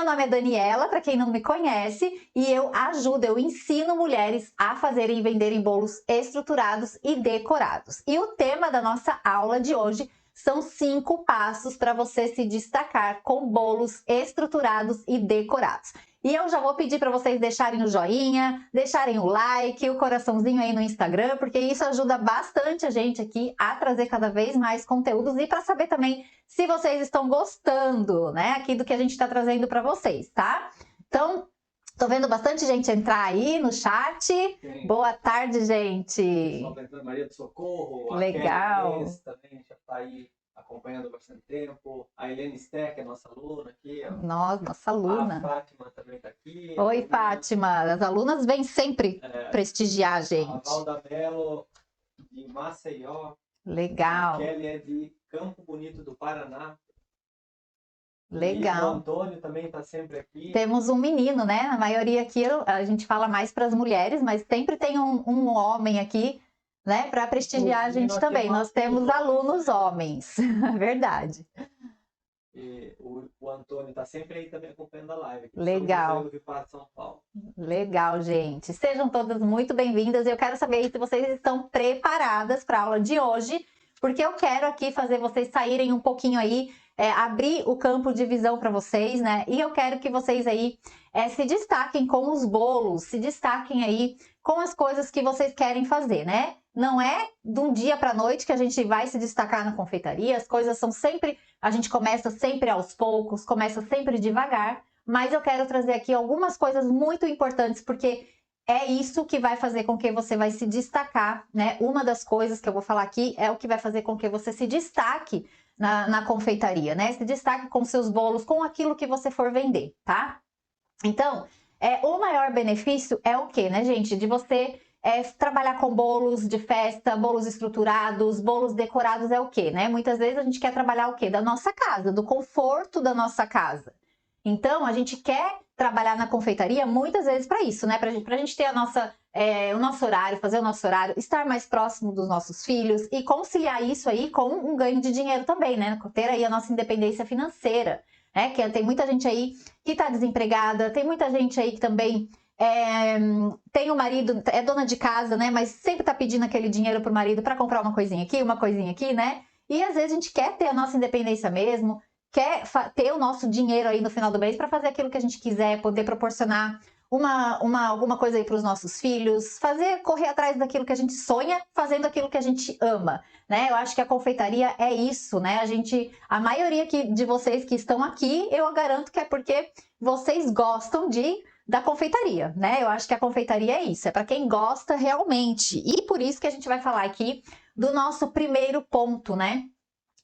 nome é Daniela, para quem não me conhece, e eu eu ensino mulheres a fazerem e venderem bolos estruturados e decorados. E o tema da nossa aula de hoje são 5 passos para você se destacar com bolos estruturados e decorados. E eu já vou pedir para vocês deixarem o joinha, deixarem o like, o coraçãozinho aí no Instagram, porque isso ajuda bastante a gente aqui a trazer cada vez mais conteúdos e para saber também se vocês estão gostando, né, aqui do que a gente está trazendo para vocês, tá? Então, tô vendo bastante gente entrar aí no chat. Sim. Boa tarde, gente. Pessoal tá entrando, Maria do Socorro, legal. A Kelly também já está aí acompanhando há bastante tempo. A Helene Steck, a nossa aluna aqui. Nossa aluna. A Fátima também está aqui. Oi, Fátima. As alunas vêm sempre prestigiar a gente. A Valda Mello, de Maceió. Legal. A Kelly é de Campo Bonito do Paraná. Legal. E o Antônio também está sempre aqui. Temos um menino, né? Na maioria aqui a gente fala mais para as mulheres, mas sempre tem um homem aqui, né? Para prestigiar a gente também. Nós temos alunos homens, verdade. E o Antônio está sempre aí também acompanhando a live. Legal. Do Vipar de São Paulo. Legal, gente. Sejam todas muito bem-vindas. Eu quero saber se vocês estão preparadas para a aula de hoje, porque eu quero aqui fazer vocês saírem um pouquinho aí, abrir o campo de visão para vocês, né? E eu quero que vocês aí se destaquem com os bolos, se destaquem aí com as coisas que vocês querem fazer, né? Não é de um dia para a noite que a gente vai se destacar na confeitaria, as coisas são sempre, a gente começa sempre aos poucos, começa sempre devagar, mas eu quero trazer aqui algumas coisas muito importantes, porque é isso que vai fazer com que você vai se destacar, né? Uma das coisas que eu vou falar aqui é o que vai fazer com que você se destaque na confeitaria, né? Se destaque com seus bolos, com aquilo que você for vender, tá? Então, o maior benefício é o quê, né, gente? De você trabalhar com bolos de festa, bolos estruturados, bolos decorados é o quê, né? Muitas vezes a gente quer trabalhar o quê? Da nossa casa, do conforto da nossa casa. Então, a gente quer trabalhar na confeitaria muitas vezes para isso, né? Pra gente ter o nosso horário, fazer o nosso horário, estar mais próximo dos nossos filhos e conciliar isso aí com um ganho de dinheiro também, né? Ter aí a nossa independência financeira, né? Que tem muita gente aí que está desempregada, tem muita gente aí que também tem o marido, é dona de casa, né? Mas sempre tá pedindo aquele dinheiro pro marido para comprar uma coisinha aqui, né? E às vezes a gente quer ter a nossa independência mesmo, quer ter o nosso dinheiro aí no final do mês para fazer aquilo que a gente quiser, poder proporcionar alguma coisa aí para os nossos filhos, correr atrás daquilo que a gente sonha, fazendo aquilo que a gente ama, né? Eu acho que a confeitaria é isso, né? A maioria de vocês que estão aqui, eu garanto que é porque vocês gostam da confeitaria, né? Eu acho que a confeitaria é isso, é para quem gosta realmente. E por isso que a gente vai falar aqui do nosso primeiro ponto, né?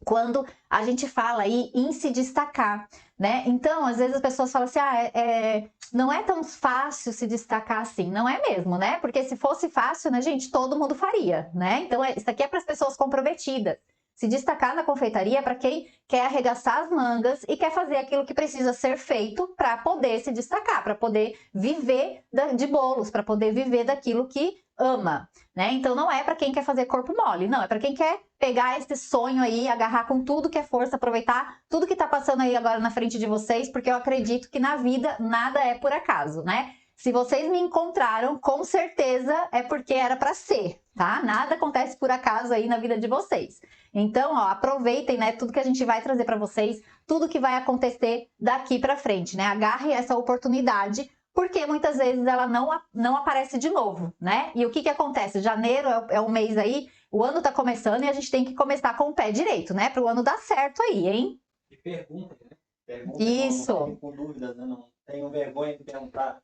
Quando a gente fala aí em se destacar, né? Então, às vezes as pessoas falam assim, não é tão fácil se destacar assim. Não é mesmo, né? Porque se fosse fácil, né, gente, todo mundo faria, né? Então, isso aqui é para as pessoas comprometidas. Se destacar na confeitaria é para quem quer arregaçar as mangas e quer fazer aquilo que precisa ser feito para poder se destacar, para poder viver de bolos, para poder viver daquilo que ama, né? Então não é para quem quer fazer corpo mole, não, é para quem quer pegar esse sonho aí, agarrar com tudo que é força, aproveitar tudo que tá passando aí agora na frente de vocês, porque eu acredito que na vida nada é por acaso, né? Se vocês me encontraram, com certeza é porque era para ser, tá? Nada acontece por acaso aí na vida de vocês. Então, ó, aproveitem, né, tudo que a gente vai trazer para vocês, tudo que vai acontecer daqui para frente, né? Agarre essa oportunidade, porque muitas vezes ela não aparece de novo, né? E o que acontece? Janeiro é um mês aí, o ano tá começando e a gente tem que começar com o pé direito, né? Para o ano dar certo aí, hein? E pergunta, né? Isso. Não fiquem com dúvidas, né? Não tenham vergonha de perguntar.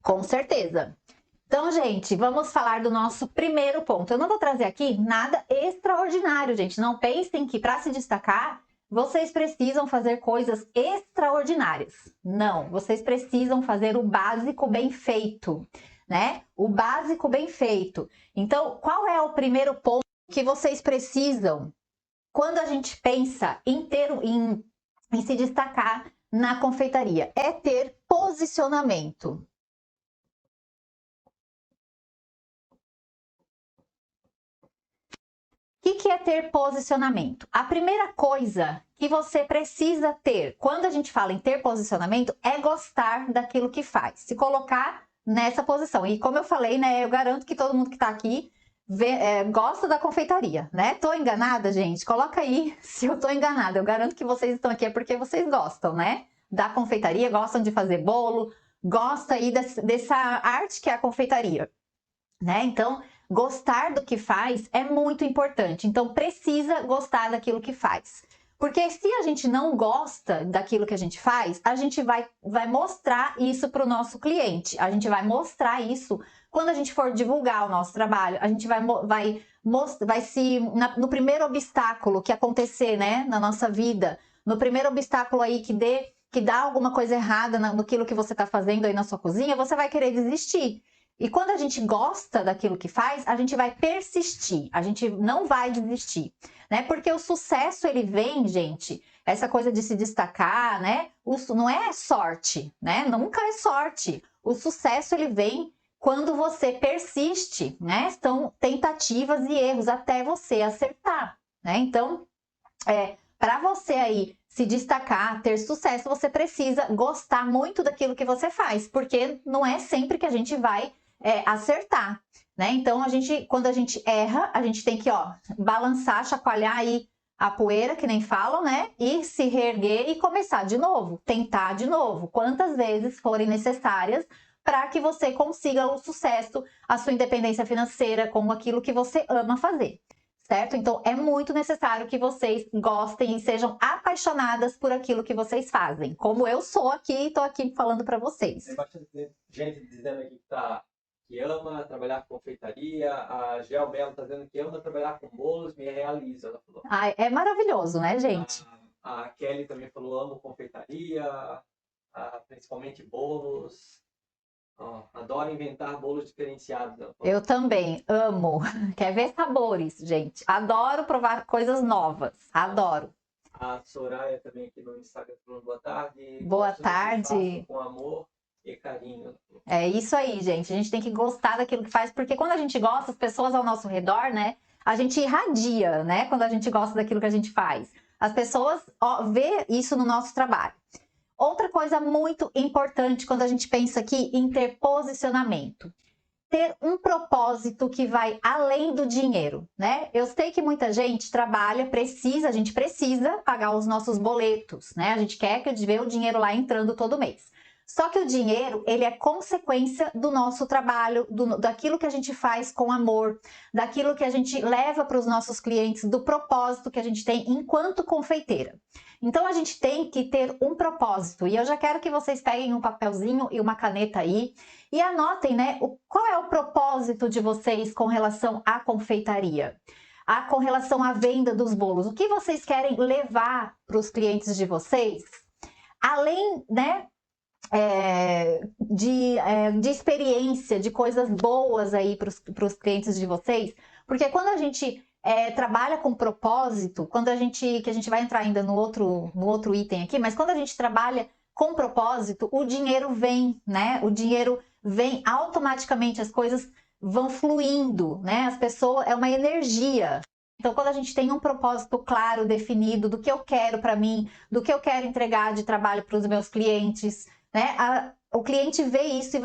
Com certeza. Então, gente, vamos falar do nosso primeiro ponto. Eu não vou trazer aqui nada extraordinário, gente. Não pensem que para se destacar, vocês precisam fazer coisas extraordinárias. Não, vocês precisam fazer o básico bem feito, né? O básico bem feito. Então, qual é o primeiro ponto que vocês precisam quando a gente pensa em se destacar na confeitaria? É ter posicionamento. que é ter posicionamento? A primeira coisa que você precisa ter quando a gente fala em ter posicionamento é gostar daquilo que faz, se colocar nessa posição. E como eu falei, né, eu garanto que todo mundo que tá aqui gosta da confeitaria, né? Tô enganada, gente? Coloca aí se eu tô enganada. Eu garanto que vocês estão aqui é porque vocês gostam, né? Da confeitaria, gostam de fazer bolo, gosta aí dessa arte que é a confeitaria, né? Então, gostar do que faz é muito importante. Então, precisa gostar daquilo que faz. Porque se a gente não gosta daquilo que a gente faz, a gente vai mostrar isso para o nosso cliente. A gente vai mostrar isso quando a gente for divulgar o nosso trabalho. A gente no primeiro obstáculo que acontecer, né, na nossa vida, no primeiro obstáculo aí que dá alguma coisa errada naquilo que você está fazendo aí na sua cozinha, você vai querer desistir. E quando a gente gosta daquilo que faz, a gente vai persistir, a gente não vai desistir, né? Porque o sucesso, ele vem, gente, essa coisa de se destacar, né? Não é sorte, né? Nunca é sorte. O sucesso, ele vem quando você persiste, né? São tentativas e erros até você acertar, né? Então, para você aí se destacar, ter sucesso, você precisa gostar muito daquilo que você faz, porque não é sempre que a gente vai acertar, né? Então, quando a gente erra, a gente tem que, balançar, chacoalhar aí a poeira, que nem falam, né? E se reerguer e começar de novo, tentar de novo, quantas vezes forem necessárias para que você consiga o sucesso, a sua independência financeira, com aquilo que você ama fazer, certo? Então, é muito necessário que vocês gostem e sejam apaixonadas por aquilo que vocês fazem, como eu sou aqui e tô aqui falando para vocês. Tem bastante gente dizendo aqui que ama trabalhar com confeitaria. A Gel Belo está dizendo que ama trabalhar com bolos, me realiza, ela falou. É maravilhoso, né, gente? A Kelly também falou, amo confeitaria, principalmente bolos. Adoro inventar bolos diferenciados. Eu também amo. Quer ver sabores, gente? Adoro provar coisas novas. Adoro. A Soraya também aqui no Instagram falando boa tarde. Boa tarde. Com amor e carinho. É isso aí, gente. A gente tem que gostar daquilo que faz, porque quando a gente gosta, as pessoas ao nosso redor, né? A gente irradia, né? Quando a gente gosta daquilo que a gente faz. As pessoas vê isso no nosso trabalho. Outra coisa muito importante quando a gente pensa aqui em ter posicionamento. Ter um propósito que vai além do dinheiro, né? Eu sei que muita gente trabalha, a gente precisa pagar os nossos boletos, né? A gente quer que ver o dinheiro lá entrando todo mês. Só que o dinheiro, ele é consequência do nosso trabalho, daquilo que a gente faz com amor, daquilo que a gente leva para os nossos clientes, do propósito que a gente tem enquanto confeiteira. Então, a gente tem que ter um propósito. E eu já quero que vocês peguem um papelzinho e uma caneta aí e anotem, né, qual é o propósito de vocês com relação à confeitaria, com relação à venda dos bolos. O que vocês querem levar para os clientes de vocês, além, né, de experiência, de coisas boas aí para os clientes de vocês, porque quando a gente trabalha com propósito, que a gente vai entrar ainda no outro item aqui, mas quando a gente trabalha com propósito, o dinheiro vem, né? O dinheiro vem automaticamente, as coisas vão fluindo, né? As pessoas, é uma energia. Então, quando a gente tem um propósito claro, definido, do que eu quero para mim, do que eu quero entregar de trabalho para os meus clientes, né? O cliente vê isso e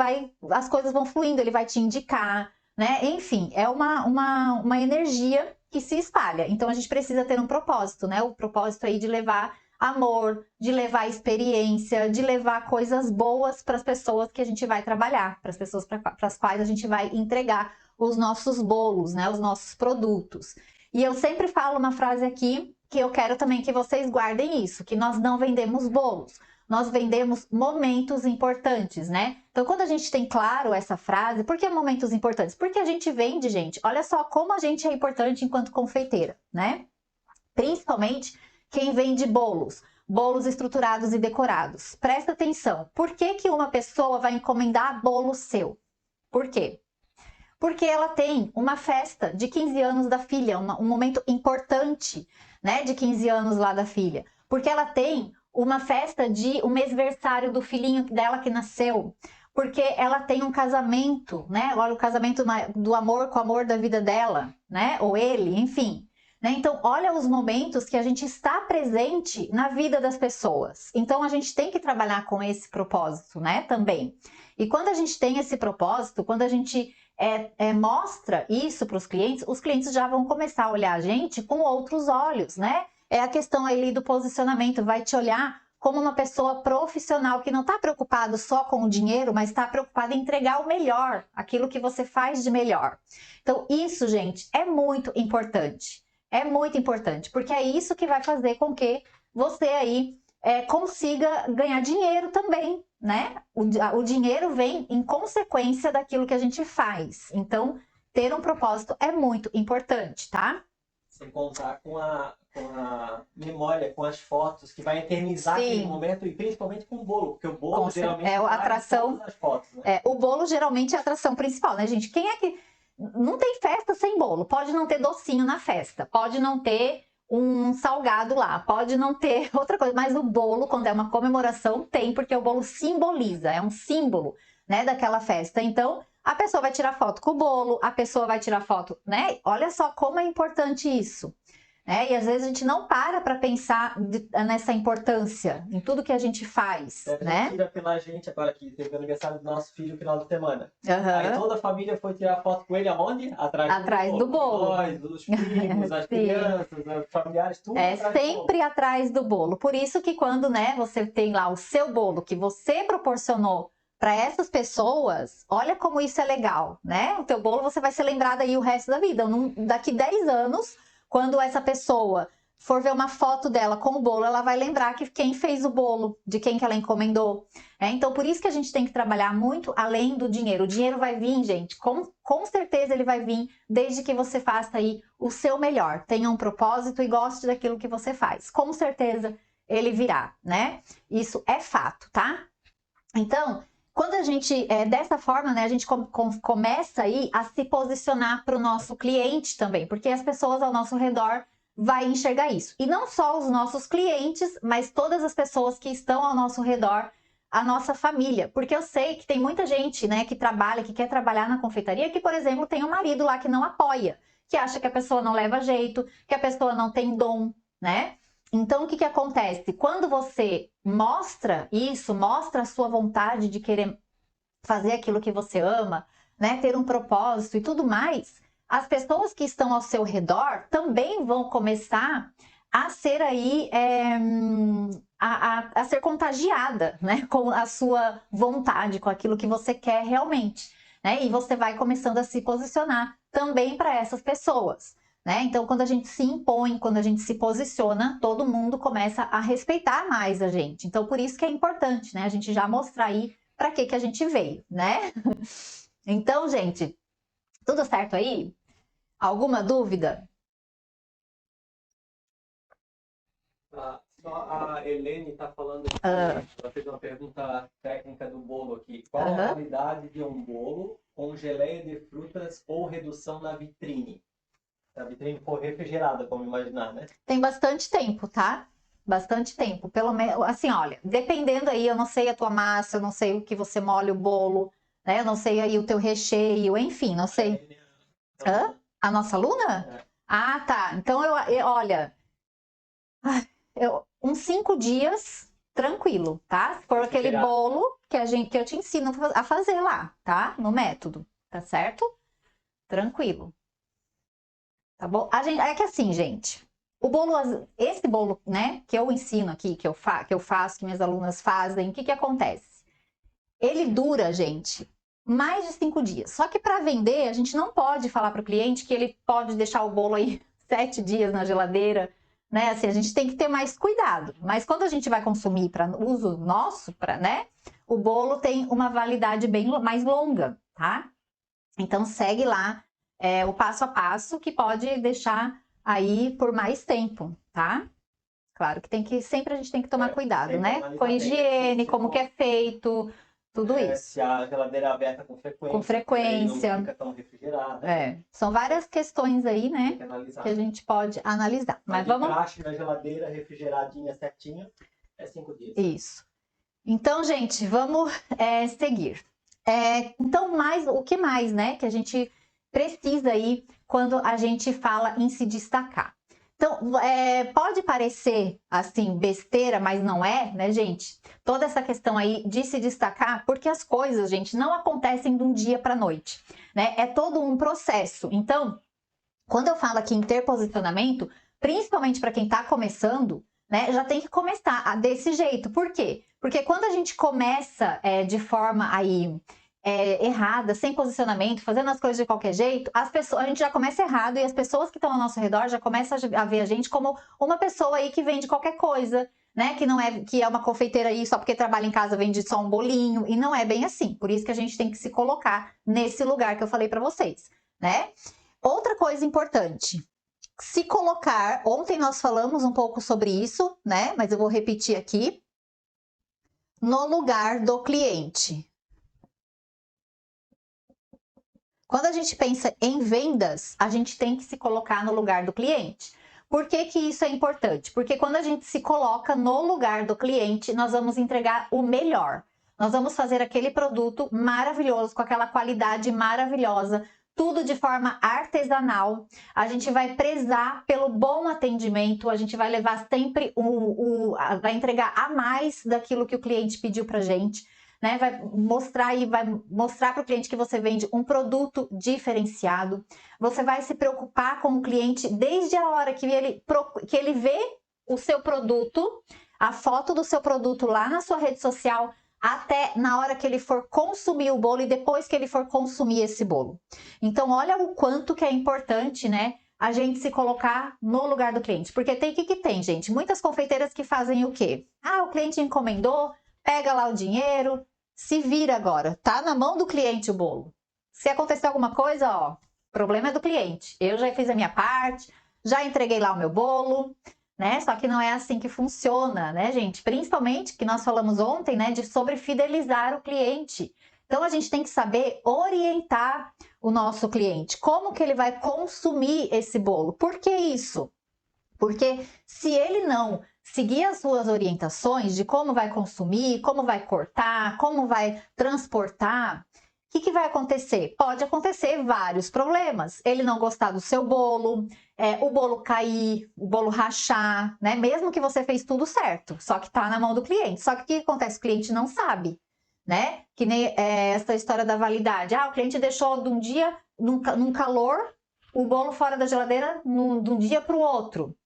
as coisas vão fluindo, ele vai te indicar, né? Enfim, é uma energia que se espalha. Então, a gente precisa ter um propósito, né? O propósito aí de levar amor, de levar experiência, de levar coisas boas para as pessoas que a gente vai trabalhar, para as pessoas para as quais a gente vai entregar os nossos bolos, né? Os nossos produtos. E eu sempre falo uma frase aqui que eu quero também que vocês guardem isso, que nós não vendemos bolos. Nós vendemos momentos importantes, né? Então, quando a gente tem claro essa frase, por que momentos importantes? Porque a gente vende, gente, olha só como a gente é importante enquanto confeiteira, né? Principalmente quem vende bolos estruturados e decorados. Presta atenção, por que uma pessoa vai encomendar bolo seu? Por quê? Porque ela tem uma festa de 15 anos da filha, um momento importante, né, de 15 anos lá da filha. Porque ela tem uma festa um mêsversário do filhinho dela que nasceu, porque ela tem um casamento, né? Olha, o casamento do amor com o amor da vida dela, né? Ou ele, enfim. né? Então, olha os momentos que a gente está presente na vida das pessoas. Então, a gente tem que trabalhar com esse propósito, né? Também. E quando a gente tem esse propósito, quando a gente mostra isso para os clientes já vão começar a olhar a gente com outros olhos, né? É a questão ali do posicionamento, vai te olhar como uma pessoa profissional que não está preocupado só com o dinheiro, mas está preocupado em entregar o melhor, aquilo que você faz de melhor. Então, isso, gente, é muito importante. É muito importante, porque é isso que vai fazer com que você aí consiga ganhar dinheiro também, né? O dinheiro vem em consequência daquilo que a gente faz. Então, ter um propósito é muito importante, tá? Sem contar com a memória, com as fotos, que vai eternizar aquele momento, e principalmente com o bolo, porque o bolo geralmente é a atração, as fotos, né? O bolo geralmente é a atração principal, né, gente? Quem é que... Não tem festa sem bolo, pode não ter docinho na festa, pode não ter um salgado lá, pode não ter outra coisa, mas o bolo, quando é uma comemoração, tem, porque o bolo simboliza, é um símbolo, né, daquela festa. Então, a pessoa vai tirar foto com o bolo, a pessoa vai tirar foto, né? Olha só como é importante isso, né? E às vezes a gente não para pensar nessa importância, em tudo que a gente faz, né? Tira pela gente agora que teve o aniversário do nosso filho no final de semana. Uhum. Aí toda a família foi tirar foto com ele aonde? Atrás do bolo. Nós, os primos, as crianças, os familiares, tudo sempre atrás do bolo. Por isso que quando, né, você tem lá o seu bolo que você proporcionou para essas pessoas, olha como isso é legal, né? O teu bolo você vai ser lembrado aí o resto da vida. Daqui 10 anos, quando essa pessoa for ver uma foto dela com o bolo, ela vai lembrar que quem fez o bolo, de quem que ela encomendou. Então, por isso que a gente tem que trabalhar muito além do dinheiro. O dinheiro vai vir, gente, com certeza ele vai vir, desde que você faça aí o seu melhor. Tenha um propósito e goste daquilo que você faz. Com certeza ele virá, né? Isso é fato, tá? Então, quando a gente, dessa forma, né, a gente começa aí a se posicionar para o nosso cliente também, porque as pessoas ao nosso redor vai enxergar isso. E não só os nossos clientes, mas todas as pessoas que estão ao nosso redor, a nossa família. Porque eu sei que tem muita gente, né, que quer trabalhar na confeitaria, que, por exemplo, tem um marido lá que não apoia, que acha que a pessoa não leva jeito, que a pessoa não tem dom, né? Então, o que acontece? Quando você mostra isso, mostra a sua vontade de querer fazer aquilo que você ama, né, ter um propósito e tudo mais, as pessoas que estão ao seu redor também vão começar a ser aí, a ser contagiada, né, com a sua vontade, com aquilo que você quer realmente, né, e você vai começando a se posicionar também para essas pessoas. Né? Então, quando a gente se impõe, quando a gente se posiciona, todo mundo começa a respeitar mais a gente. Então, por isso que é importante, né? A gente já mostrar aí para que a gente veio, né? Então, gente, tudo certo aí? Alguma dúvida? A Helene está falando aqui, ela fez uma pergunta técnica do bolo aqui. Qual a qualidade de um bolo com geleia de frutas ou redução na vitrine? A vitrine for refrigerada, como imaginar, né? Tem bastante tempo, tá? Bastante tempo. Pelo menos, assim, olha, dependendo aí, eu não sei a tua massa, eu não sei o que você molha o bolo, né? Eu não sei aí o teu recheio, enfim, não sei. A nossa aluna? É. Ah, tá. Então, olha, uns 5 dias, tranquilo, tá? Se for aquele bolo que eu te ensino a fazer lá, tá? No método, tá certo? Tranquilo. Tá bom? É que assim, gente, esse bolo, né, que eu ensino aqui, que eu faço, que minhas alunas fazem, o que acontece? Ele dura, gente, mais de 5 dias. Só que para vender, a gente não pode falar para o cliente que ele pode deixar o bolo aí 7 dias na geladeira, né? Assim, a gente tem que ter mais cuidado. Mas quando a gente vai consumir para uso nosso, né, o bolo tem uma validade bem mais longa, tá? Então segue lá o passo a passo que pode deixar aí por mais tempo, tá? Claro que sempre a gente tem que tomar cuidado, né? Com higiene, como que é feito, tudo isso. Se a geladeira é aberta com frequência. Com frequência. Não fica tão refrigerada. São várias questões aí, né? Que a gente pode analisar. Mas vamos... Encaixe na geladeira, refrigeradinha, certinho, é 5 dias. Isso. Então, gente, vamos seguir. Então, o que mais, né? Que a gente precisa aí quando a gente fala em se destacar. Então, pode parecer, assim, besteira, mas não é, né, gente? Toda essa questão aí de se destacar, porque as coisas, gente, não acontecem de um dia para noite, né? É todo um processo. Então, quando eu falo aqui em ter posicionamento, principalmente para quem está começando, né, já tem que começar desse jeito. Por quê? Porque quando a gente começa de forma aí errada, sem posicionamento, fazendo as coisas de qualquer jeito, a gente já começa errado e as pessoas que estão ao nosso redor já começam a ver a gente como uma pessoa aí que vende qualquer coisa, né? Que é uma confeiteira aí só porque trabalha em casa vende só um bolinho, e não é bem assim. Por isso que a gente tem que se colocar nesse lugar que eu falei para vocês, né? Outra coisa importante, se colocar, ontem nós falamos um pouco sobre isso, né? Mas eu vou repetir aqui, no lugar do cliente. Quando a gente pensa em vendas, a gente tem que se colocar no lugar do cliente. Por que que isso é importante? Porque quando a gente se coloca no lugar do cliente, nós vamos entregar o melhor. Nós vamos fazer aquele produto maravilhoso, com aquela qualidade maravilhosa, tudo de forma artesanal. A gente vai prezar pelo bom atendimento, a gente vai levar sempre vai entregar a mais daquilo que o cliente pediu pra gente. Né, vai mostrar para o cliente que você vende um produto diferenciado. Você vai se preocupar com o cliente desde a hora que ele vê o seu produto, a foto do seu produto lá na sua rede social, até na hora que ele for consumir o bolo e depois que ele for consumir esse bolo. Então, olha o quanto que é importante, né, a gente se colocar no lugar do cliente. Porque tem, gente? Muitas confeiteiras que fazem o quê? O cliente encomendou, pega lá o dinheiro, se vira agora, tá na mão do cliente o bolo. Se acontecer alguma coisa, ó, problema é do cliente. Eu já fiz a minha parte, já entreguei lá o meu bolo, né? Só que não é assim que funciona, né, gente? Principalmente que nós falamos ontem, né, sobre fidelizar o cliente. Então a gente tem que saber orientar o nosso cliente, como que ele vai consumir esse bolo. Por que isso? Porque se ele não seguir as suas orientações de como vai consumir, como vai cortar, como vai transportar, o que vai acontecer? Pode acontecer vários problemas. Ele não gostar do seu bolo, o bolo cair, o bolo rachar, né? Mesmo que você fez tudo certo, só que tá na mão do cliente. Só que o que acontece? O cliente não sabe, né? Que nem essa história da validade. O cliente deixou de um dia, num calor, o bolo fora da geladeira de um dia para o outro.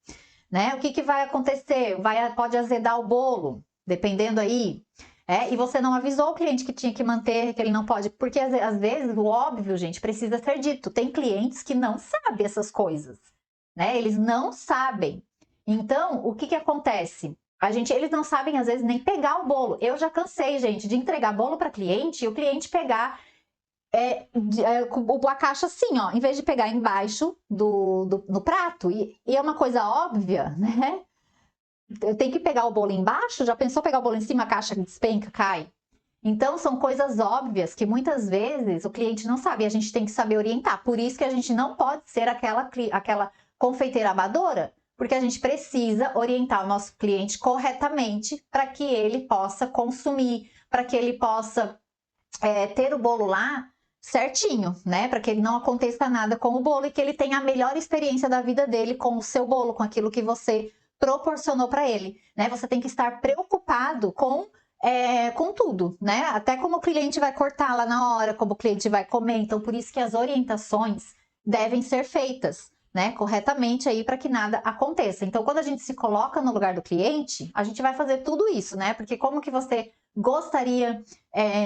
Né? O que vai acontecer? Pode azedar o bolo, dependendo aí. E você não avisou o cliente que tinha que manter, que ele não pode. Porque às vezes o óbvio, gente, precisa ser dito. Tem clientes que não sabem essas coisas, né? Eles não sabem. Então, o que acontece? Eles não sabem, às vezes, nem pegar o bolo. Eu já cansei, gente, de entregar bolo para cliente e o cliente pegar a caixa assim, ó, em vez de pegar embaixo no prato, e é uma coisa óbvia, né? Eu tenho que pegar o bolo embaixo, já pensou pegar o bolo em cima, a caixa despenca, cai? Então, são coisas óbvias que muitas vezes o cliente não sabe e a gente tem que saber orientar. Por isso que a gente não pode ser aquela confeiteira amadora, porque a gente precisa orientar o nosso cliente corretamente para que ele possa consumir, para que ele possa ter o bolo lá certinho, né? Para que ele não aconteça nada com o bolo e que ele tenha a melhor experiência da vida dele com o seu bolo, com aquilo que você proporcionou para ele, né? Você tem que estar preocupado com tudo, né? Até como o cliente vai cortar lá na hora, como o cliente vai comer. Então, por isso que as orientações devem ser feitas, né? Corretamente aí para que nada aconteça. Então, quando a gente se coloca no lugar do cliente, a gente vai fazer tudo isso, né? Porque como que você gostaria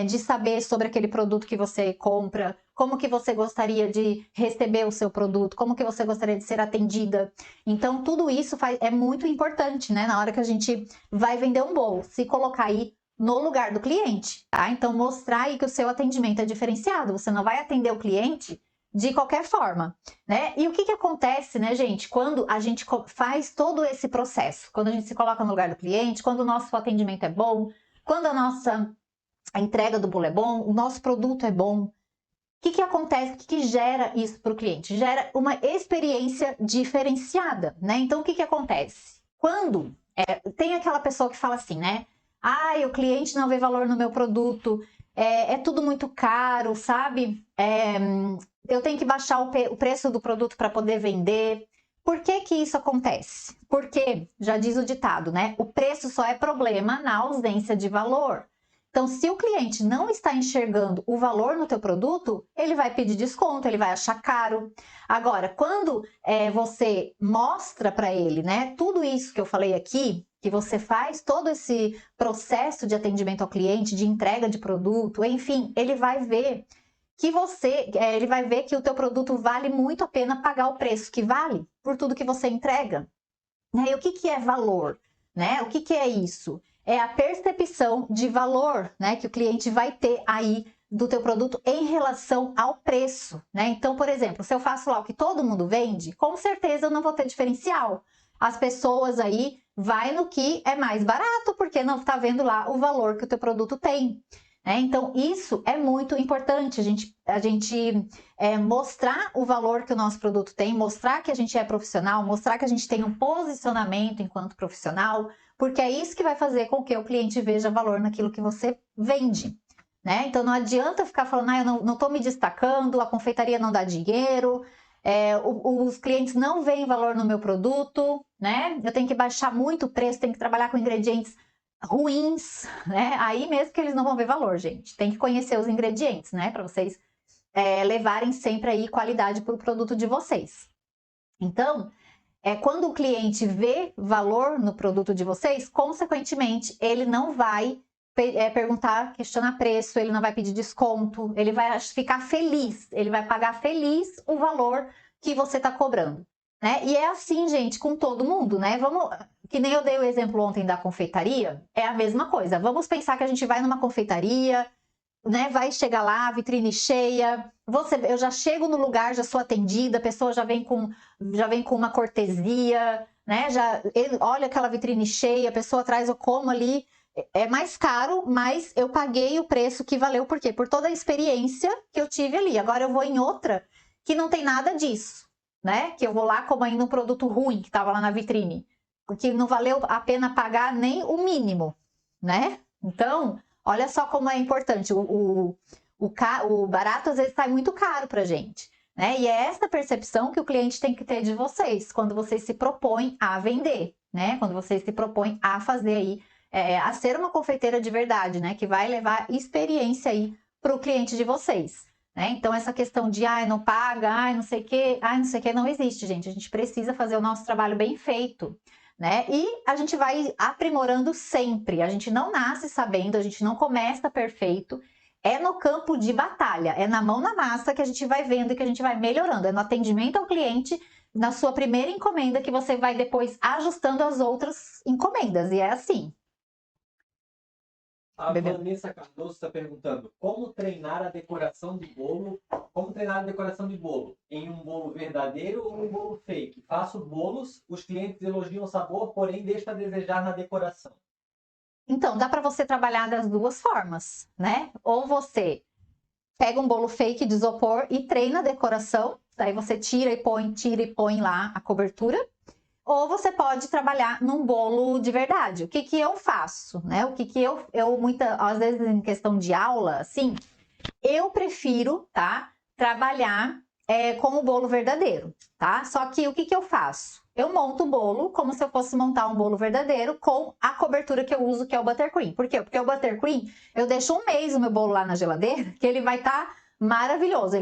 de saber sobre aquele produto que você compra, como que você gostaria de receber o seu produto, como que você gostaria de ser atendida. Então, tudo isso é muito importante, né? Na hora que a gente vai vender um bolo, se colocar aí no lugar do cliente, tá? Então, mostrar aí que o seu atendimento é diferenciado, você não vai atender o cliente de qualquer forma, né? E o que acontece, né, gente, quando a gente faz todo esse processo, quando a gente se coloca no lugar do cliente, quando o nosso atendimento é bom, quando a entrega do bolo é bom, o nosso produto é bom, o que acontece? O que gera isso para o cliente? Gera uma experiência diferenciada, né? Então, o que acontece? Quando tem aquela pessoa que fala assim, né? O cliente não vê valor no meu produto, é tudo muito caro, sabe? Eu tenho que baixar o preço do produto para poder vender. Por que que isso acontece? Porque, já diz o ditado, né? O preço só é problema na ausência de valor. Então, se o cliente não está enxergando o valor no teu produto, ele vai pedir desconto, ele vai achar caro. Agora, quando você mostra para ele, né, tudo isso que eu falei aqui, que você faz todo esse processo de atendimento ao cliente, de entrega de produto, enfim, ele vai ver que o teu produto vale muito a pena pagar o preço que vale por tudo que você entrega. E o que é valor? Né? O que é isso? É a percepção de valor, né, que o cliente vai ter aí do teu produto em relação ao preço, né? Então, por exemplo, se eu faço lá o que todo mundo vende, com certeza eu não vou ter diferencial. As pessoas aí vai no que é mais barato, porque não está vendo lá o valor que o teu produto tem. Então, isso é muito importante, a gente mostrar o valor que o nosso produto tem, mostrar que a gente é profissional, mostrar que a gente tem um posicionamento enquanto profissional, porque é isso que vai fazer com que o cliente veja valor naquilo que você vende. Né? Então, não adianta ficar falando, eu não estou me destacando, a confeitaria não dá dinheiro, os clientes não veem valor no meu produto, né? Eu tenho que baixar muito o preço, tenho que trabalhar com ingredientes ruins, né? Aí mesmo que eles não vão ver valor, gente. Tem que conhecer os ingredientes, né? Para vocês levarem sempre aí qualidade para o produto de vocês. Então, quando o cliente vê valor no produto de vocês, consequentemente, ele não vai perguntar, questionar preço, ele não vai pedir desconto, ele vai ficar feliz, ele vai pagar feliz o valor que você está cobrando. Né? E é assim, gente, com todo mundo, né? Que nem eu dei o exemplo ontem da confeitaria, é a mesma coisa. Vamos pensar que a gente vai numa confeitaria, né? Vai chegar lá, vitrine cheia, eu já chego no lugar, já sou atendida, a pessoa já vem com uma cortesia, né? Olha aquela vitrine cheia, a pessoa traz o como ali, é mais caro, mas eu paguei o preço que valeu, por quê? Por toda a experiência que eu tive ali. Agora eu vou em outra que não tem nada disso, né? Que eu vou lá como ainda um produto ruim que estava lá na vitrine, porque não valeu a pena pagar nem o mínimo, né? Então, olha só como é importante. O barato às vezes sai muito caro para gente, né? E é essa percepção que o cliente tem que ter de vocês quando vocês se propõem a vender, né? Quando vocês se propõem a fazer aí, a ser uma confeiteira de verdade, né? Que vai levar experiência aí para o cliente de vocês. Né? Então, essa questão de não paga, não sei o que, não existe, gente. A gente precisa fazer o nosso trabalho bem feito. Né? E a gente vai aprimorando sempre. A gente não nasce sabendo, a gente não começa perfeito. É no campo de batalha, é na mão na massa que a gente vai vendo e que a gente vai melhorando. É no atendimento ao cliente, na sua primeira encomenda, que você vai depois ajustando as outras encomendas. E é assim. A Vanessa Cardoso está perguntando como treinar a decoração de bolo. Como treinar a decoração de bolo? Em um bolo verdadeiro ou um bolo fake? Faço bolos, os clientes elogiam o sabor, porém deixa a desejar na decoração. Então, dá para você trabalhar das duas formas, né? Ou você pega um bolo fake de isopor e treina a decoração, daí você tira e põe lá a cobertura. Ou você pode trabalhar num bolo de verdade. O que que eu faço, né? O que que eu às vezes em questão de aula, assim, eu prefiro, tá? Trabalhar com o bolo verdadeiro, tá? Só que o que que eu faço? Eu monto o bolo como se eu fosse montar um bolo verdadeiro com a cobertura que eu uso, que é o buttercream. Por quê? Porque o buttercream, eu deixo um mês o meu bolo lá na geladeira, que ele vai estar maravilhoso.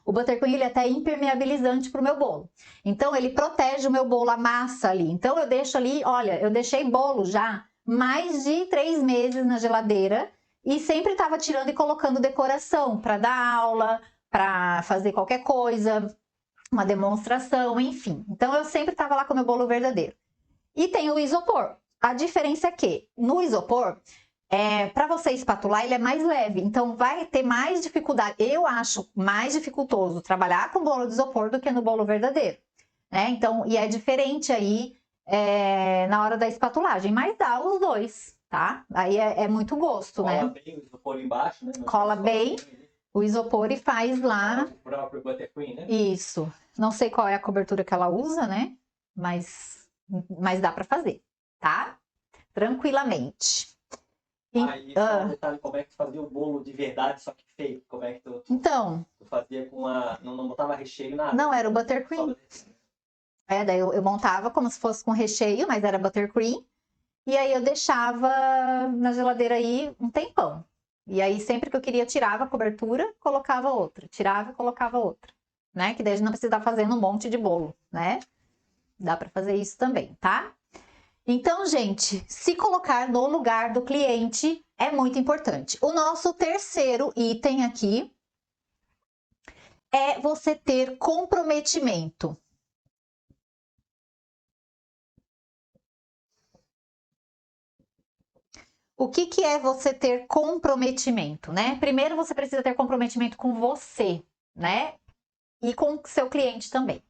O buttercream ele é até impermeabilizante para o meu bolo. Então, ele protege o meu bolo, a massa ali. Então, eu deixo ali, olha, eu deixei bolo já mais de 3 meses na geladeira e sempre estava tirando e colocando decoração para dar aula, para fazer qualquer coisa, uma demonstração, enfim. Então, eu sempre estava lá com o meu bolo verdadeiro. E tem o isopor. A diferença é que no isopor, para você espatular, ele é mais leve, então vai ter mais dificuldade. Eu acho mais dificultoso trabalhar com bolo de isopor do que no bolo verdadeiro, né? Então, e é diferente aí na hora da espatulagem, mas dá os dois, tá? Aí é muito gosto, Cola né? Cola bem o isopor embaixo, né? Cola bem o isopor e faz lá. O próprio buttercream, né? Isso. Não sei qual é a cobertura que ela usa, né? Mas dá para fazer, tá? Tranquilamente. Aí, só um detalhe, como é que tu fazia o bolo de verdade, só que feito? Como é que tu Então, fazia com não botava recheio, nada? não, era o buttercream. Daí eu montava como se fosse com recheio, mas era buttercream. E aí eu deixava na geladeira aí um tempão. E aí sempre que eu queria tirava a cobertura, colocava outra. Tirava e colocava outra. Né? Que daí a gente não precisa estar fazendo um monte de bolo, né? Dá para fazer isso também, tá? Então, gente, se colocar no lugar do cliente é muito importante. O nosso terceiro item aqui é você ter comprometimento. O que é você ter comprometimento, né? Primeiro você precisa ter comprometimento com você, né? E com seu cliente também.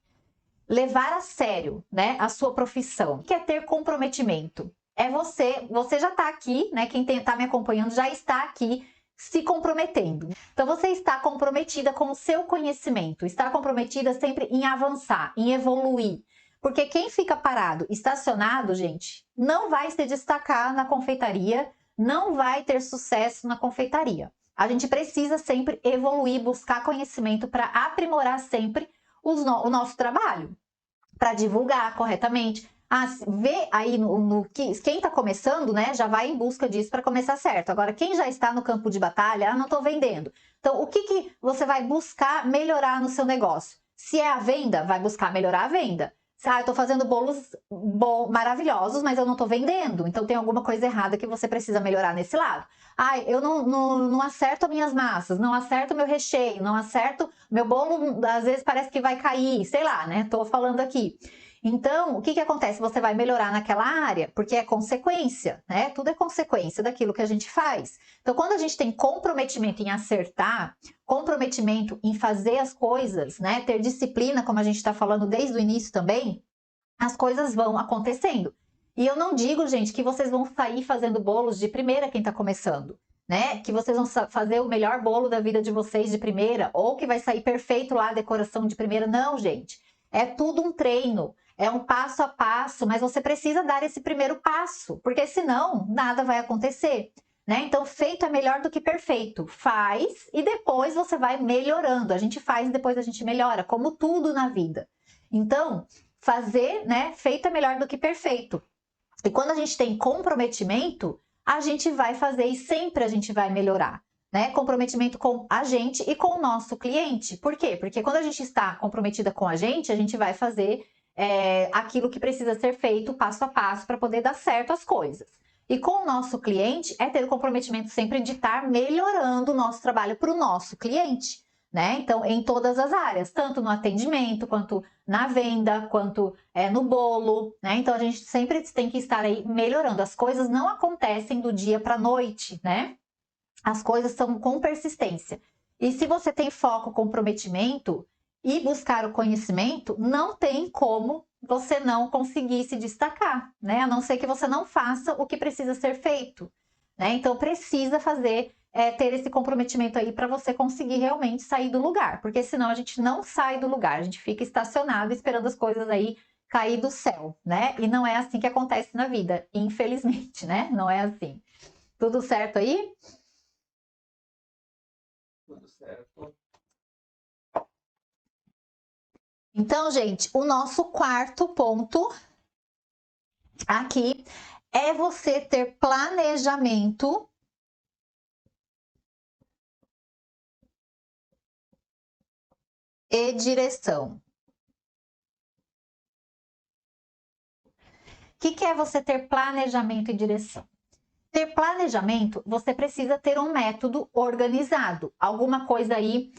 Levar a sério, né, a sua profissão. O que é ter comprometimento? É você já está aqui, né? Quem está me acompanhando já está aqui se comprometendo. Então você está comprometida com o seu conhecimento, está comprometida sempre em avançar, em evoluir. Porque quem fica parado, estacionado, gente, não vai se destacar na confeitaria, não vai ter sucesso na confeitaria. A gente precisa sempre evoluir, buscar conhecimento para aprimorar sempre o nosso trabalho, para divulgar corretamente. Vê aí quem está começando, né, já vai em busca disso para começar certo. Agora, quem já está no campo de batalha, não estou vendendo. Então, o que você vai buscar melhorar no seu negócio? Se é a venda, vai buscar melhorar a venda. Eu estou fazendo bolos maravilhosos, mas eu não estou vendendo. Então, tem alguma coisa errada que você precisa melhorar nesse lado. Eu não acerto as minhas massas, não acerto o meu recheio, não acerto meu bolo, às vezes parece que vai cair, sei lá, né? Estou falando aqui. Então, o que acontece? Você vai melhorar naquela área, porque é consequência, né? Tudo é consequência daquilo que a gente faz. Então, quando a gente tem comprometimento em acertar, comprometimento em fazer as coisas, né? Ter disciplina, como a gente está falando desde o início também, as coisas vão acontecendo. E eu não digo, gente, que vocês vão sair fazendo bolos de primeira quem está começando, né? Que vocês vão fazer o melhor bolo da vida de vocês de primeira, ou que vai sair perfeito lá a decoração de primeira. Não, gente. É tudo um treino. É um passo a passo, mas você precisa dar esse primeiro passo, porque senão nada vai acontecer, né? Então, feito é melhor do que perfeito. Faz e depois você vai melhorando. A gente faz e depois a gente melhora, como tudo na vida. Então, fazer, né? Feito é melhor do que perfeito. E quando a gente tem comprometimento, a gente vai fazer e sempre a gente vai melhorar, né? Comprometimento com a gente e com o nosso cliente. Por quê? Porque quando a gente está comprometida com a gente vai fazer aquilo que precisa ser feito passo a passo para poder dar certo as coisas. E com o nosso cliente é ter o comprometimento sempre de estar melhorando o nosso trabalho para o nosso cliente, né? Então, em todas as áreas, tanto no atendimento, quanto na venda, quanto no bolo, né? Então, a gente sempre tem que estar aí melhorando. As coisas não acontecem do dia para a noite, né? As coisas são com persistência. E se você tem foco, comprometimento e buscar o conhecimento, não tem como você não conseguir se destacar, né? A não ser que você não faça o que precisa ser feito, né? Então, precisa fazer, ter esse comprometimento aí para você conseguir realmente sair do lugar, porque senão a gente não sai do lugar, a gente fica estacionado esperando as coisas aí cair do céu, né? E não é assim que acontece na vida, infelizmente, né? Não é assim. Tudo certo aí? Tudo certo. Então, gente, o nosso quarto ponto aqui é você ter planejamento e direção. O que é você ter planejamento e direção? Ter planejamento, você precisa ter um método organizado, alguma coisa aí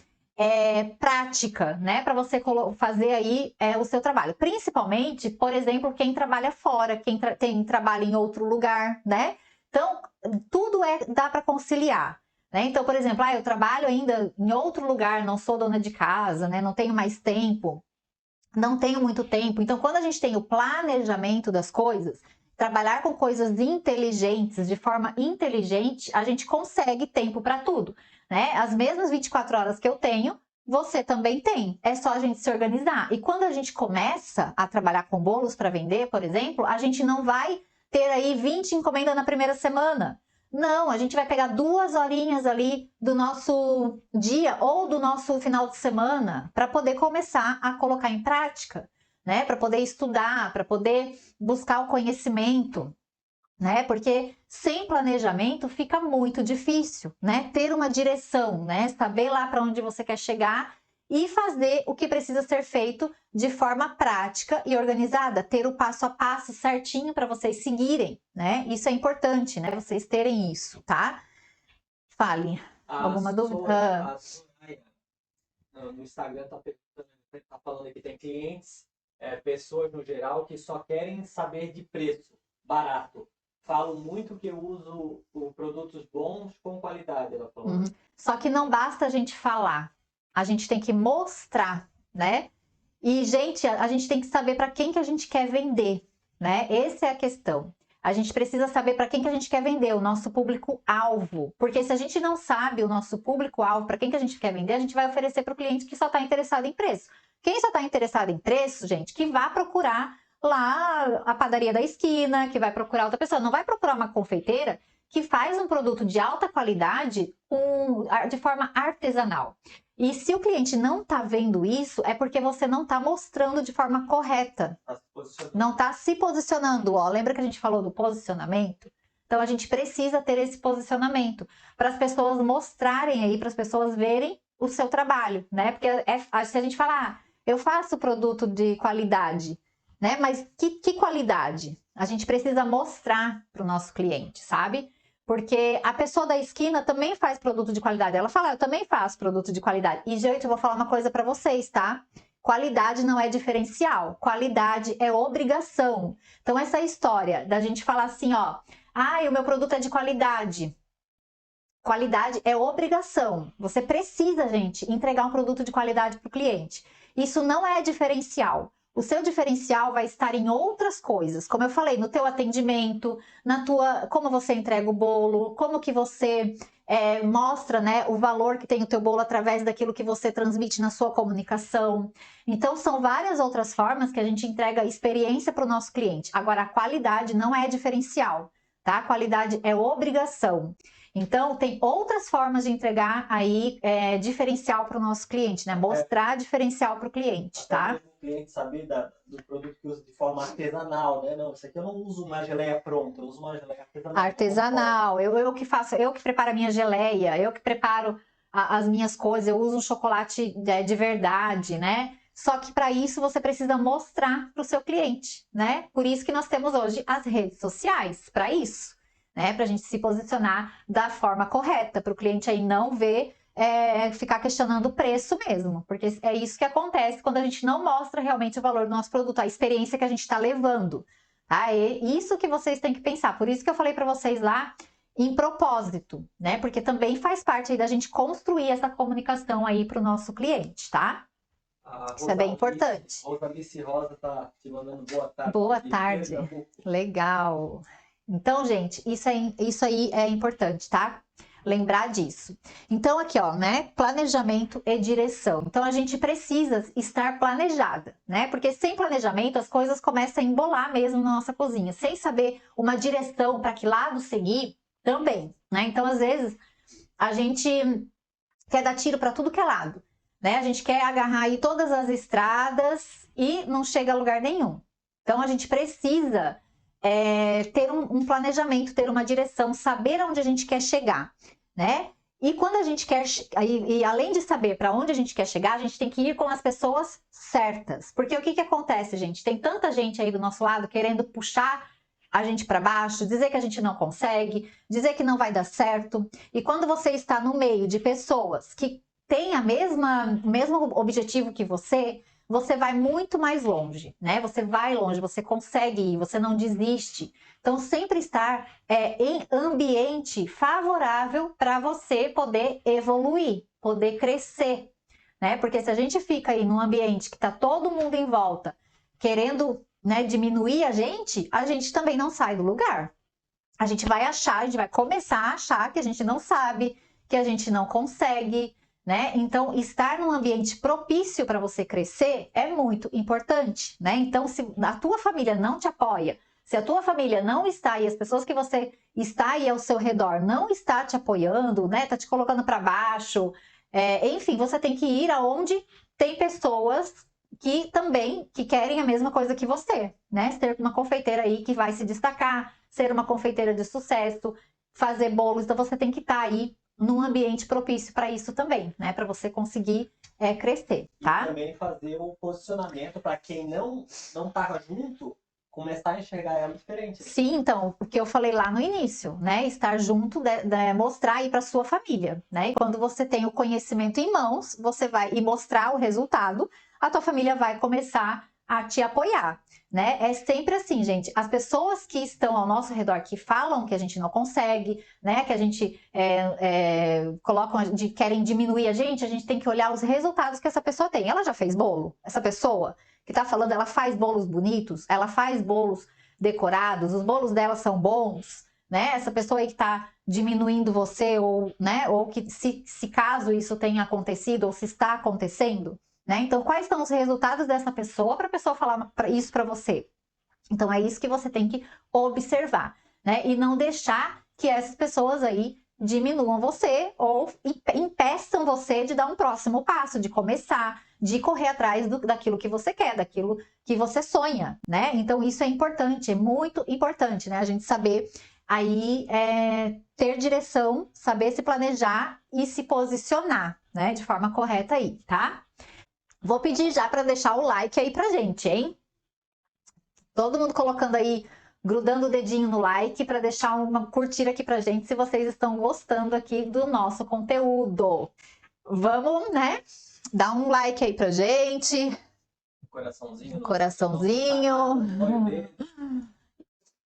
prática, né, para você fazer aí o seu trabalho. Principalmente, por exemplo, quem trabalha fora, quem trabalha em outro lugar, né? Então, tudo dá para conciliar, né? Então, por exemplo, eu trabalho ainda em outro lugar, não sou dona de casa, né? Não tenho mais tempo, não tenho muito tempo. Então, quando a gente tem o planejamento das coisas, trabalhar com coisas inteligentes, de forma inteligente, a gente consegue tempo para tudo, né? As mesmas 24 horas que eu tenho, você também tem. É só a gente se organizar. E quando a gente começa a trabalhar com bolos para vender, por exemplo, a gente não vai ter aí 20 encomendas na primeira semana. Não, a gente vai pegar 2 horinhas ali do nosso dia ou do nosso final de semana para poder começar a colocar em prática, né? Para poder estudar, para poder buscar o conhecimento, né? Porque sem planejamento fica muito difícil, né? Ter uma direção, né? Saber lá para onde você quer chegar e fazer o que precisa ser feito de forma prática e organizada, ter o passo a passo certinho para vocês seguirem, né? Isso é importante, né? Vocês terem isso, tá? Fale. Alguma dúvida? A Soraya, no Instagram tá falando que tem clientes, pessoas no geral, que só querem saber de preço barato. Falo muito que eu uso produtos bons com qualidade, ela falou. Uhum. Só que não basta a gente falar, a gente tem que mostrar, né? E, gente, a gente tem que saber para quem que a gente quer vender, né? Essa é a questão. A gente precisa saber para quem que a gente quer vender, o nosso público-alvo. Porque se a gente não sabe o nosso público-alvo, para quem que a gente quer vender, a gente vai oferecer para o cliente que só está interessado em preço. Quem só está interessado em preço, gente, que vá procurar lá a padaria da esquina, que vai procurar outra pessoa. Não vai procurar uma confeiteira que faz um produto de alta qualidade de forma artesanal. E se o cliente não está vendo isso, é porque você não está mostrando de forma correta. Não está se posicionando. Ó, lembra que a gente falou do posicionamento? Então, a gente precisa ter esse posicionamento para as pessoas mostrarem aí, para as pessoas verem o seu trabalho, né? Porque se a gente falar, eu faço produto de qualidade, né? Mas que qualidade? A gente precisa mostrar para o nosso cliente, sabe? Porque a pessoa da esquina também faz produto de qualidade. Ela fala, eu também faço produto de qualidade. E, gente, eu vou falar uma coisa para vocês, tá? Qualidade não é diferencial. Qualidade é obrigação. Então, essa história da gente falar assim, ó, o meu produto é de qualidade. Qualidade é obrigação. Você precisa, gente, entregar um produto de qualidade para o cliente. Isso não é diferencial. O seu diferencial vai estar em outras coisas, como eu falei, no teu atendimento, como você entrega o bolo, como que você mostra, né, o valor que tem o teu bolo através daquilo que você transmite na sua comunicação. Então, são várias outras formas que a gente entrega experiência para o nosso cliente. Agora, a qualidade não é diferencial, tá? A qualidade é obrigação. Então, tem outras formas de entregar aí diferencial para o nosso cliente, né? Mostrar diferencial para o cliente, tá? O cliente saber do produto que usa de forma artesanal, né? Não, isso aqui eu não uso uma geleia pronta, eu uso uma geleia artesanal. Artesanal, eu que faço, eu que preparo a minha geleia, eu que preparo as minhas coisas, eu uso um chocolate de verdade, né? Só que para isso você precisa mostrar para o seu cliente, né? Por isso que nós temos hoje as redes sociais, para isso. Né, para a gente se posicionar da forma correta, para o cliente aí não ver, ficar questionando o preço mesmo, porque é isso que acontece quando a gente não mostra realmente o valor do nosso produto, a experiência que a gente está levando. Tá? É isso que vocês têm que pensar, por isso que eu falei para vocês lá em propósito, né? Porque também faz parte aí da gente construir essa comunicação aí para o nosso cliente, tá? Isso é bem importante. Rosalice Rosa tá te mandando boa tarde. Boa tarde. Legal. Então, gente, isso aí é importante, tá? Lembrar disso. Então, aqui, ó, né? Planejamento e direção. Então, a gente precisa estar planejada, né? Porque sem planejamento, as coisas começam a embolar mesmo na nossa cozinha. Sem saber uma direção para que lado seguir, também, né? Então, às vezes, a gente quer dar tiro para tudo que é lado, né? A gente quer agarrar aí todas as estradas e não chega a lugar nenhum. Então, a gente precisa ter um planejamento, ter uma direção, saber aonde a gente quer chegar, né? E quando a gente quer, e além de saber para onde a gente quer chegar, a gente tem que ir com as pessoas certas. Porque o que acontece, gente? Tem tanta gente aí do nosso lado querendo puxar a gente para baixo, dizer que a gente não consegue, dizer que não vai dar certo. E quando você está no meio de pessoas que têm o mesmo objetivo que você vai muito mais longe, né? Você vai longe, você consegue ir, você não desiste. Então, sempre estar em ambiente favorável para você poder evoluir, poder crescer, né? Porque se a gente fica aí num ambiente que está todo mundo em volta querendo, né, diminuir a gente também não sai do lugar. A gente vai começar a achar que a gente não sabe, que a gente não consegue, né? Então, estar num ambiente propício para você crescer é muito importante, né? Então, se a tua família não te apoia, se a tua família não está e as pessoas que você está aí ao seu redor não está te apoiando, né? Tá te colocando para baixo, enfim, você tem que ir aonde tem pessoas que também querem a mesma coisa que você, né? Ser uma confeiteira aí que vai se destacar, ser uma confeiteira de sucesso, fazer bolos. Então você tem que estar aí num ambiente propício para isso também, né? Para você conseguir crescer, tá? E também fazer o posicionamento para quem não estava junto, começar a enxergar ela diferente. Né? Sim, então, o que eu falei lá no início, né? Estar junto, mostrar aí para sua família, né? E quando você tem o conhecimento em mãos, você vai e mostrar o resultado, a tua família vai começar a te apoiar, né? É sempre assim, gente. As pessoas que estão ao nosso redor que falam que a gente não consegue, né? Que a gente querem diminuir a gente tem que olhar os resultados que essa pessoa tem. Ela já fez bolo? Essa pessoa que tá falando, ela faz bolos bonitos? Ela faz bolos decorados, os bolos dela são bons, né? Essa pessoa aí que tá diminuindo você, ou, né? Ou que se caso isso tenha acontecido, ou se está acontecendo, né? Então, quais são os resultados dessa pessoa para a pessoa falar isso para você? Então, é isso que você tem que observar, né? E não deixar que essas pessoas aí diminuam você ou impeçam você de dar um próximo passo, de começar, de correr atrás daquilo que você quer, daquilo que você sonha, né? Então, isso é importante, é muito importante, né? A gente saber aí ter direção, saber se planejar e se posicionar, né? De forma correta aí, tá? Vou pedir já para deixar o like aí pra gente, hein? Todo mundo colocando aí, grudando o dedinho no like para deixar uma curtida aqui pra gente se vocês estão gostando aqui do nosso conteúdo. Vamos, né? Dar um like aí pra gente. Coraçãozinho. Coraçãozinho.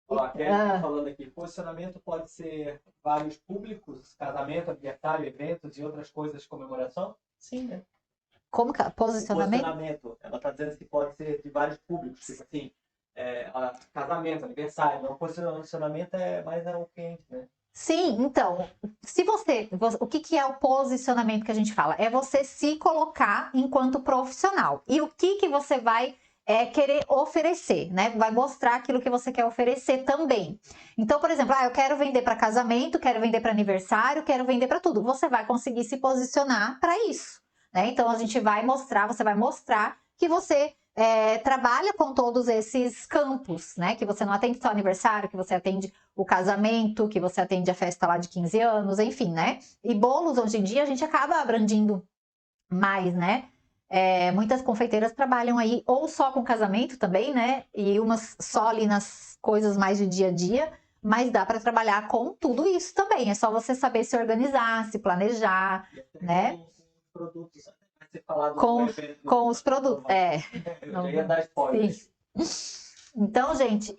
Ó, a Kelly tá falando aqui, posicionamento pode ser vários públicos, casamento, aniversário, eventos e outras coisas de comemoração? Sim, né? Como que posicionamento? Posicionamento, ela tá dizendo que pode ser de vários públicos, tipo assim, casamento, aniversário, não, posicionamento é mais o cliente, né? Sim, então, o que é o posicionamento que a gente fala? É você se colocar enquanto profissional. E o que você vai querer oferecer, né? Vai mostrar aquilo que você quer oferecer também. Então, por exemplo, eu quero vender para casamento, quero vender para aniversário, quero vender para tudo. Você vai conseguir se posicionar para isso, né? Então, você vai mostrar que você trabalha com todos esses campos, né? Que você não atende só aniversário, que você atende o casamento, que você atende a festa lá de 15 anos, enfim, né? E bolos, hoje em dia, a gente acaba abrangindo mais, né? Muitas confeiteiras trabalham aí ou só com casamento também, né? E umas só ali nas coisas mais de dia a dia, mas dá para trabalhar com tudo isso também. É só você saber se organizar, se planejar, né? Produtos. Com os produtos. Eu já ia dar spoiler. Então, gente,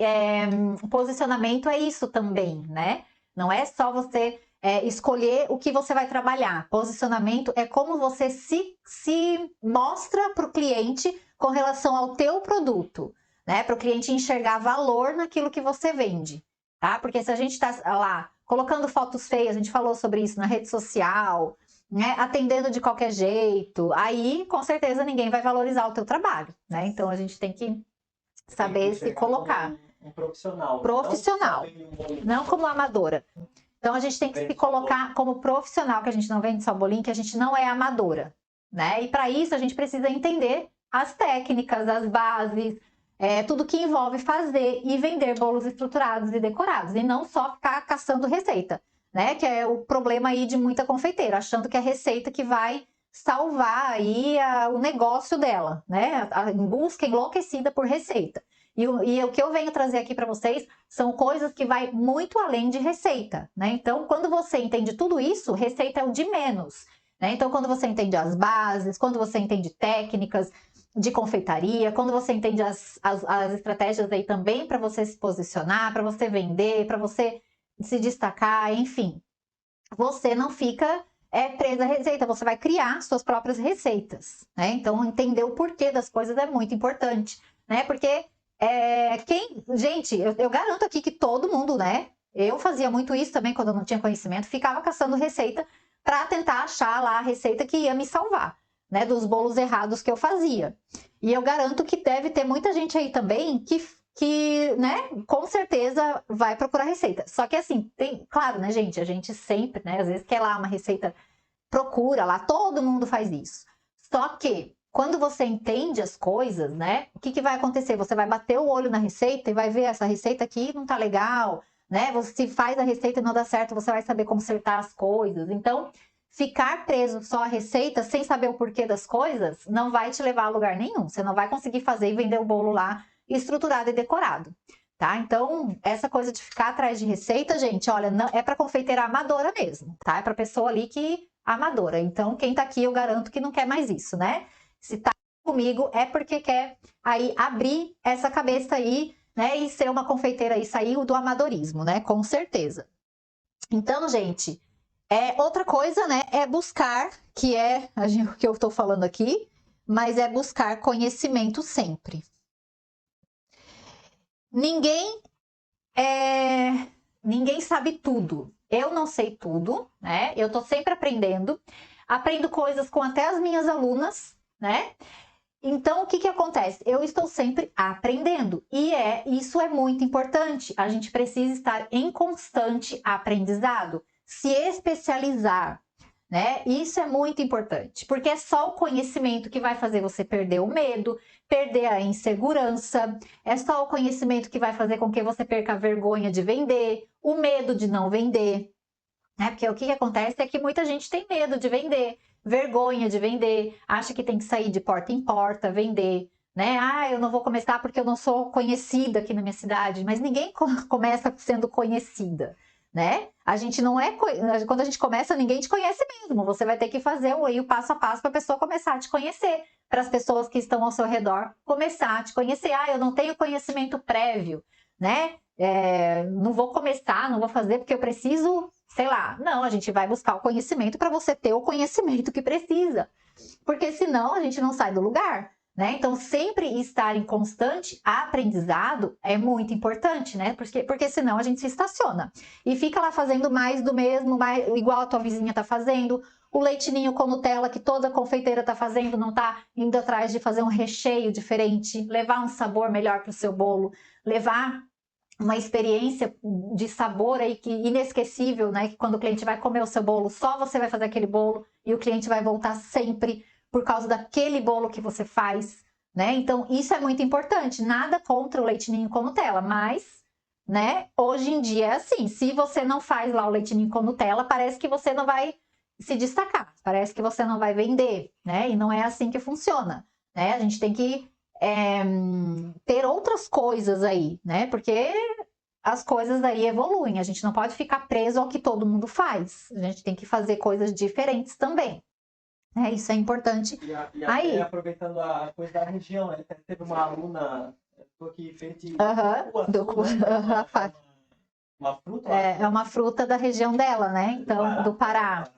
posicionamento é isso também, né? Não é só você escolher o que você vai trabalhar. Posicionamento é como você se mostra para o cliente com relação ao teu produto, né? Para o cliente enxergar valor naquilo que você vende, tá? Porque se a gente está lá colocando fotos feias, a gente falou sobre isso na rede social, né, atendendo de qualquer jeito, aí com certeza ninguém vai valorizar o teu trabalho, né? Então a gente tem que saber se colocar. Um profissional. Profissional, não como amadora. Então a gente tem que se colocar como profissional, que a gente não vende só bolinho, que a gente não é amadora, né? E para isso a gente precisa entender as técnicas, as bases, tudo que envolve fazer e vender bolos estruturados e decorados, e não só ficar caçando receita, né? Que é o problema aí de muita confeiteira, achando que é a receita que vai salvar aí o negócio dela, né? Em busca enlouquecida por receita. E o que eu venho trazer aqui para vocês são coisas que vai muito além de receita, né? Então, quando você entende tudo isso, receita é o de menos, né? Então, quando você entende as bases, quando você entende técnicas de confeitaria, quando você entende as estratégias aí também para você se posicionar, para você vender, para você se destacar, enfim, você não fica presa à receita, você vai criar suas próprias receitas, né? Então, entender o porquê das coisas é muito importante, né? Porque gente, eu garanto aqui que todo mundo, né? Eu fazia muito isso também quando eu não tinha conhecimento, ficava caçando receita para tentar achar lá a receita que ia me salvar, né? Dos bolos errados que eu fazia. E eu garanto que deve ter muita gente aí também que, né, com certeza vai procurar receita. Só que assim, claro, né, gente, a gente sempre, né, às vezes quer lá uma receita, procura lá, todo mundo faz isso. Só que quando você entende as coisas, né? O que vai acontecer? Você vai bater o olho na receita e vai ver essa receita aqui não tá legal, né? Você faz a receita e não dá certo, você vai saber consertar as coisas. Então, ficar preso só à receita sem saber o porquê das coisas não vai te levar a lugar nenhum. Você não vai conseguir fazer e vender o bolo lá estruturado e decorado, tá? Então, essa coisa de ficar atrás de receita, gente, olha, não, é para confeiteira amadora mesmo, tá? É para pessoa ali que amadora. Então, quem tá aqui, eu garanto que não quer mais isso, né? Se tá comigo é porque quer aí abrir essa cabeça aí, né? E ser uma confeiteira aí, sair do amadorismo, né? Com certeza. Então, gente, outra coisa, né? É buscar, que é o que eu tô falando aqui, mas é buscar conhecimento sempre. Ninguém sabe tudo. Eu não sei tudo, né? Eu tô sempre aprendendo. Aprendo coisas com até as minhas alunas, né? Então, o que acontece? Eu estou sempre aprendendo. E isso é muito importante. A gente precisa estar em constante aprendizado. Se especializar, né? Isso é muito importante. Porque é só o conhecimento que vai fazer você perder o medo, perder a insegurança. É só o conhecimento que vai fazer com que você perca a vergonha de vender, o medo de não vender. Porque o que acontece é que muita gente tem medo de vender, vergonha de vender, acha que tem que sair de porta em porta, vender, né? Ah, eu não vou começar porque eu não sou conhecida aqui na minha cidade, mas ninguém começa sendo conhecida, né? A gente não é, quando a gente começa, ninguém te conhece mesmo, você vai ter que fazer o passo a passo para a pessoa começar a te conhecer, para as pessoas que estão ao seu redor começar a te conhecer. Ah, eu não tenho conhecimento prévio, né? Não vou começar, não vou fazer porque eu preciso, sei lá. Não, a gente vai buscar o conhecimento para você ter o conhecimento que precisa, porque senão a gente não sai do lugar, né? Então, sempre estar em constante aprendizado é muito importante, né? Porque senão a gente se estaciona e fica lá fazendo mais do mesmo, igual a tua vizinha tá fazendo. O leite ninho com Nutella que toda confeiteira tá fazendo, não tá indo atrás de fazer um recheio diferente, levar um sabor melhor para o seu bolo, levar uma experiência de sabor aí que inesquecível, né? Que quando o cliente vai comer o seu bolo, só você vai fazer aquele bolo e o cliente vai voltar sempre por causa daquele bolo que você faz, né? Então, isso é muito importante. Nada contra o leite ninho com Nutella, mas, né? Hoje em dia é assim, se você não faz lá o leite ninho com Nutella, parece que você não vai se destacar, parece que você não vai vender, né? E não é assim que funciona, né? A gente tem que ter outras coisas aí, né? Porque as coisas aí evoluem. A gente não pode ficar preso ao que todo mundo faz. A gente tem que fazer coisas diferentes também. Isso é importante. E aí, aproveitando a coisa da região, né? Teve uma aluna que fez de uma fruta. É uma fruta da região dela, né? Então, do Pará.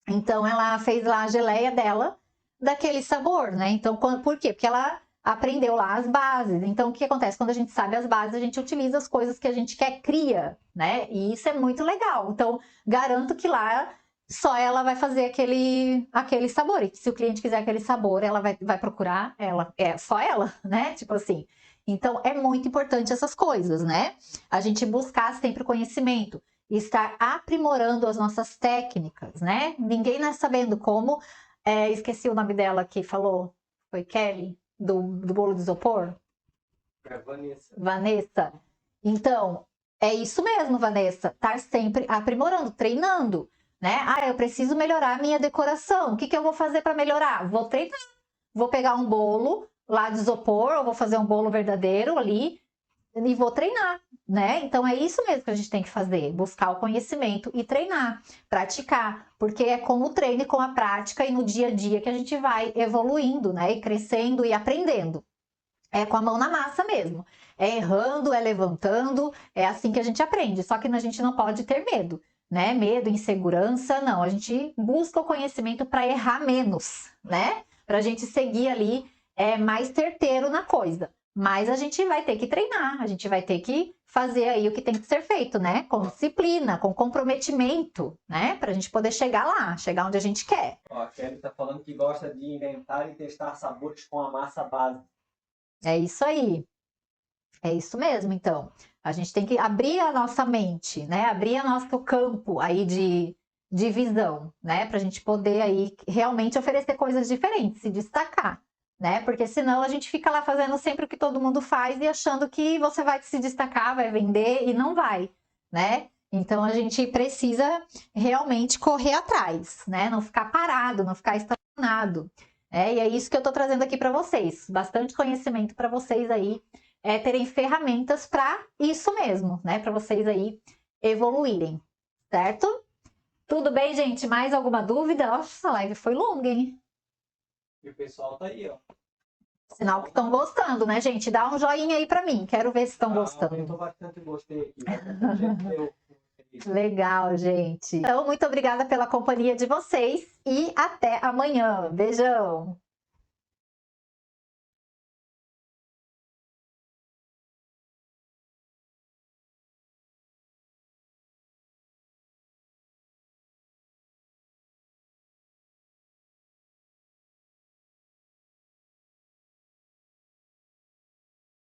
Então, ela fez lá a geleia dela daquele sabor, né? Então, por quê? Porque ela aprendeu lá as bases. Então, o que acontece? Quando a gente sabe as bases, a gente utiliza as coisas que a gente quer, cria, né? E isso é muito legal. Então, garanto que lá só ela vai fazer aquele sabor. E se o cliente quiser aquele sabor, ela vai procurar só ela, né? Tipo assim. Então, é muito importante essas coisas, né? A gente buscar sempre conhecimento. Estar aprimorando as nossas técnicas, né? Ninguém não sabendo como. Esqueci o nome dela que falou. Foi Kelly? Do bolo de isopor? Vanessa. Então, é isso mesmo, Vanessa. Estar sempre aprimorando, treinando, né? Ah, eu preciso melhorar a minha decoração. O que eu vou fazer para melhorar? Vou treinar. Vou pegar um bolo lá de isopor, ou vou fazer um bolo verdadeiro ali e vou treinar, né? Então é isso mesmo que a gente tem que fazer, buscar o conhecimento e treinar, praticar, porque é com o treino e com a prática e no dia a dia que a gente vai evoluindo, né? E crescendo e aprendendo. É com a mão na massa mesmo. É errando, é levantando, é assim que a gente aprende. Só que a gente não pode ter medo, né? Medo, insegurança, não. A gente busca o conhecimento para errar menos, né? Para a gente seguir ali mais certeiro na coisa. Mas a gente vai ter que treinar, a gente vai ter que fazer aí o que tem que ser feito, né? Com disciplina, com comprometimento, né? Para a gente poder chegar lá, chegar onde a gente quer. Ó, a Kelly tá falando que gosta de inventar e testar sabores com a massa base. É isso aí. É isso mesmo, então. A gente tem que abrir a nossa mente, né? Abrir o nosso campo aí de visão, né? Pra gente poder aí realmente oferecer coisas diferentes, se destacar, né? Porque senão a gente fica lá fazendo sempre o que todo mundo faz e achando que você vai se destacar, vai vender e não vai, né? Então a gente precisa realmente correr atrás, né? Não ficar parado, não ficar estacionado. E é isso que eu tô trazendo aqui para vocês. Bastante conhecimento para vocês aí terem ferramentas para isso mesmo, né? Para vocês aí evoluírem, certo? Tudo bem, gente? Mais alguma dúvida? Nossa, a live foi longa, hein? E o pessoal tá aí, ó. Sinal que estão gostando, né, gente? Dá um joinha aí pra mim. Quero ver se estão gostando. Aumentou bastante, gostei aqui. Bastante gente deu. Legal, gente. Então, muito obrigada pela companhia de vocês e até amanhã. Beijão!